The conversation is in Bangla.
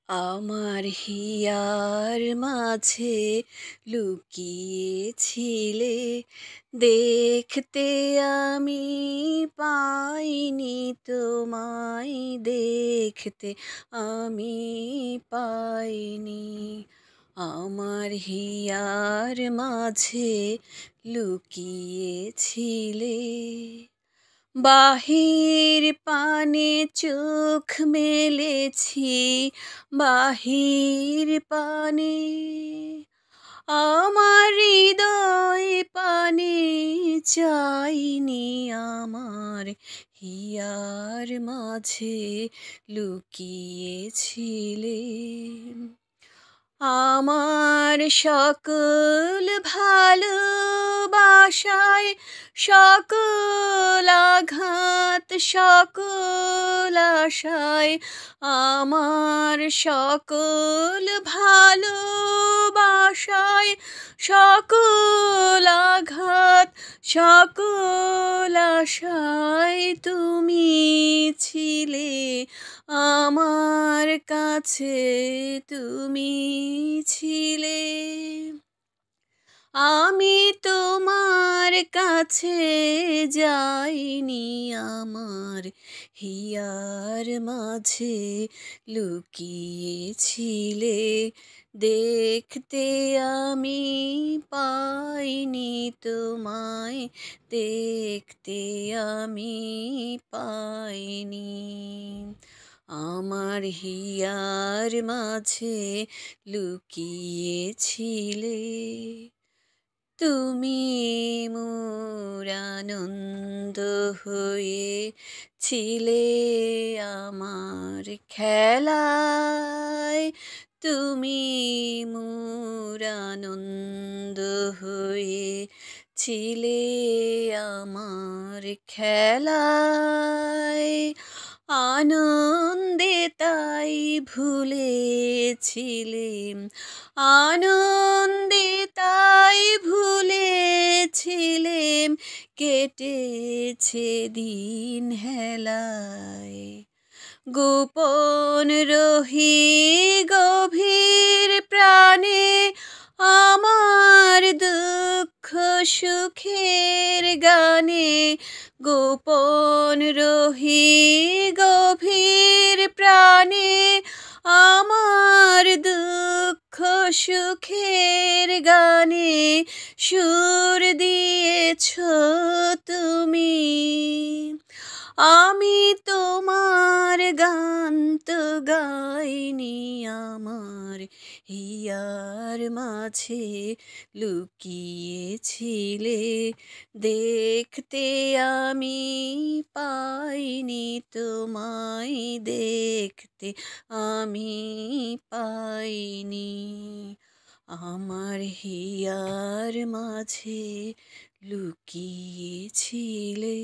আমার হিয়ার মাঝে লুকিয়েছিলে, দেখতে আমি পাইনি তোমায়, দেখতে আমি পাইনি। আমার হিয়ার মাঝে লুকিয়েছিলে, বাহির পানে চোখ মেলেছি, বাহির পানে আমার হৃদয় পানে চাইনি। আমার হিয়ার মাঝে লুকিয়েছিলে, আমার সকল ভালোবাসায় সকল আঘাত সকল আশায়, আমার সকল ভালোবাসায় সকল আঘাত সকল আশায় তুমি ছিলে আমার কাছে, তুমি ছিলে। আমি তোমার কাছে যাইনি, আমার হিয়ার মাঝে লুকিয়েছিলে, দেখতে আমি পাইনি তোমায়, দেখতে আমি পাইনি। আমার হিয়ার মাঝে লুকিয়েছিলে, তুমি মোর আনন্দ হয়ে ছিলে আমার খেলায়, তুমি মোর আনন্দ হয়ে ছিলে আমার খেলায়। আনন্দে তাই ভুলেছিলেম, আনন্দে তাই ভুলেছিলেম, কেটেছে দিন হেলায়। গোপন রহি গভীর প্রাণে আমার দুঃখ সুখের গানে, গোপন রহি গভীর প্রাণে আমার দুঃখ সুখের গানে, সুর দিয়েছ তুমি। আমি তোমার গান তো গাইনি, আমার হিয়ার মাঝে লুকিয়েছিলে, দেখতে আমি পাইনি তোমায়, দেখতে আমি পাইনি। আমার হিয়ার মাঝে লুকিয়েছিলে।